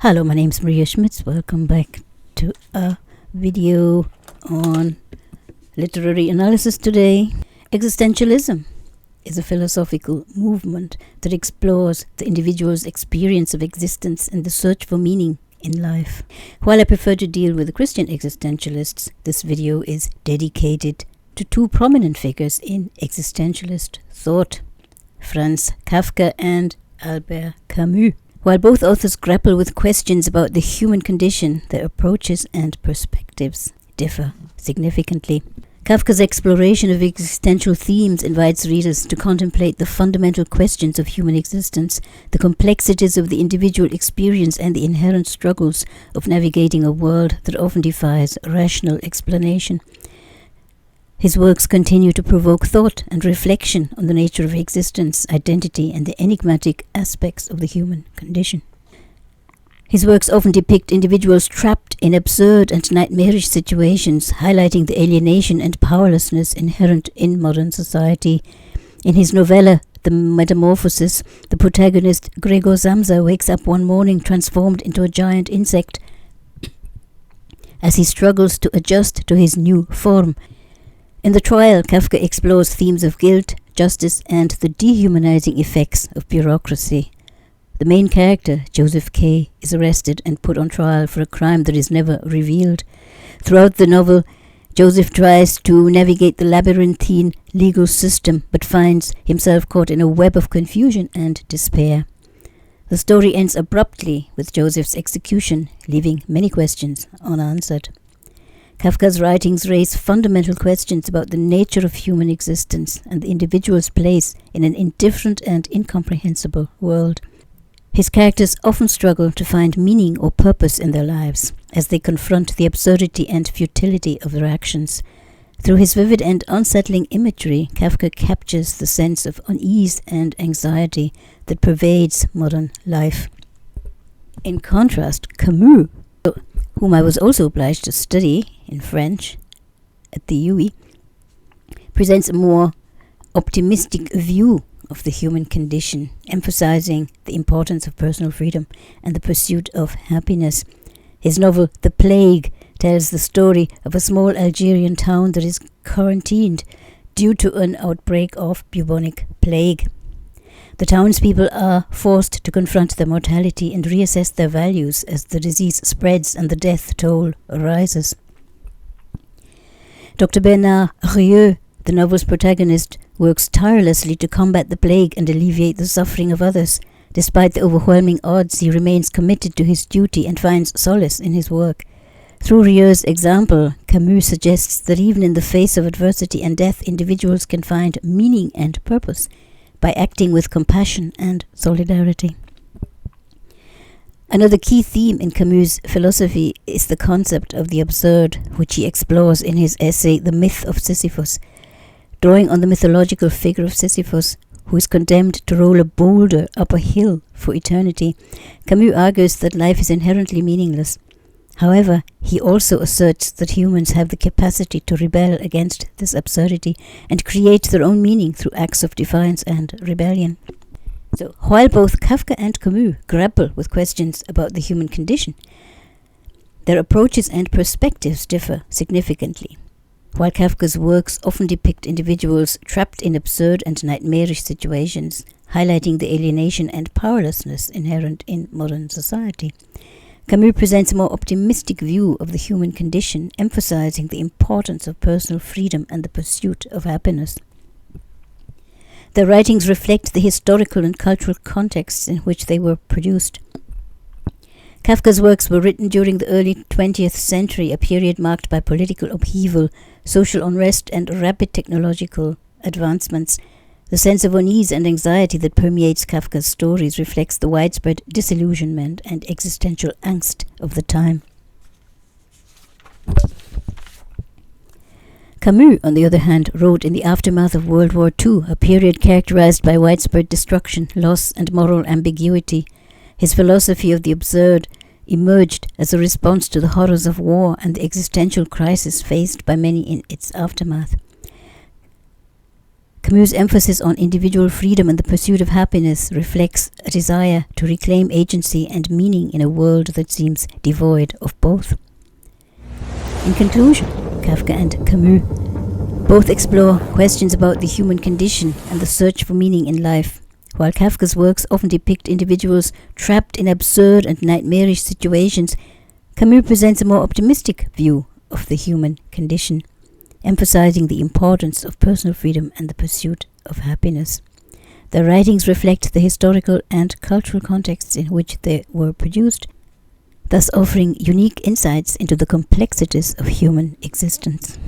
Hello, my name is Maria Schmitz. Welcome back to a video on literary analysis today. Existentialism is a philosophical movement that explores the individual's experience of existence and the search for meaning in life. While I prefer to deal with the Christian existentialists, this video is dedicated to two prominent figures in existentialist thought, Franz Kafka and Albert Camus. While both authors grapple with questions about the human condition, their approaches and perspectives differ significantly. Kafka's exploration of existential themes invites readers to contemplate the fundamental questions of human existence, the complexities of the individual experience, and the inherent struggles of navigating a world that often defies rational explanation. His works continue to provoke thought and reflection on the nature of existence, identity, and the enigmatic aspects of the human condition. His works often depict individuals trapped in absurd and nightmarish situations, highlighting the alienation and powerlessness inherent in modern society. In his novella, The Metamorphosis, the protagonist Gregor Samsa wakes up one morning transformed into a giant insect. As he struggles to adjust to his new form, in the trial, Kafka explores themes of guilt, justice, and the dehumanizing effects of bureaucracy. The main character, Joseph K., is arrested and put on trial for a crime that is never revealed. Throughout the novel, Joseph tries to navigate the labyrinthine legal system, but finds himself caught in a web of confusion and despair. The story ends abruptly with Joseph's execution, leaving many questions unanswered. Kafka's writings raise fundamental questions about the nature of human existence and the individual's place in an indifferent and incomprehensible world. His characters often struggle to find meaning or purpose in their lives as they confront the absurdity and futility of their actions. Through his vivid and unsettling imagery, Kafka captures the sense of unease and anxiety that pervades modern life. In contrast, Camus, whom I was also obliged to study in French at the UE, presents a more optimistic view of the human condition, emphasizing the importance of personal freedom and the pursuit of happiness. His novel, The Plague, tells the story of a small Algerian town that is quarantined due to an outbreak of bubonic plague. The townspeople are forced to confront their mortality and reassess their values as the disease spreads and the death toll rises. Dr. Bernard Rieu, the novel's protagonist, works tirelessly to combat the plague and alleviate the suffering of others. Despite the overwhelming odds, he remains committed to his duty and finds solace in his work. Through Rieu's example, Camus suggests that even in the face of adversity and death, individuals can find meaning and purpose by acting with compassion and solidarity. Another key theme in Camus' philosophy is the concept of the absurd, which he explores in his essay The Myth of Sisyphus. Drawing on the mythological figure of Sisyphus, who is condemned to roll a boulder up a hill for eternity, Camus argues that life is inherently meaningless. However, he also asserts that humans have the capacity to rebel against this absurdity and create their own meaning through acts of defiance and rebellion. So, while both Kafka and Camus grapple with questions about the human condition, their approaches and perspectives differ significantly. While Kafka's works often depict individuals trapped in absurd and nightmarish situations, highlighting the alienation and powerlessness inherent in modern society, Camus presents a more optimistic view of the human condition, emphasizing the importance of personal freedom and the pursuit of happiness. Their writings reflect the historical and cultural contexts in which they were produced. Kafka's works were written during the early 20th century, a period marked by political upheaval, social unrest, and rapid technological advancements. The sense of unease and anxiety that permeates Kafka's stories reflects the widespread disillusionment and existential angst of the time. Camus, on the other hand, wrote in the aftermath of World War II, a period characterized by widespread destruction, loss, and moral ambiguity. His philosophy of the absurd emerged as a response to the horrors of war and the existential crisis faced by many in its aftermath. Camus' emphasis on individual freedom and the pursuit of happiness reflects a desire to reclaim agency and meaning in a world that seems devoid of both. In conclusion, Kafka and Camus both explore questions about the human condition and the search for meaning in life. While Kafka's works often depict individuals trapped in absurd and nightmarish situations, Camus presents a more optimistic view of the human condition, emphasizing the importance of personal freedom and the pursuit of happiness. Their writings reflect the historical and cultural contexts in which they were produced, thus offering unique insights into the complexities of human existence.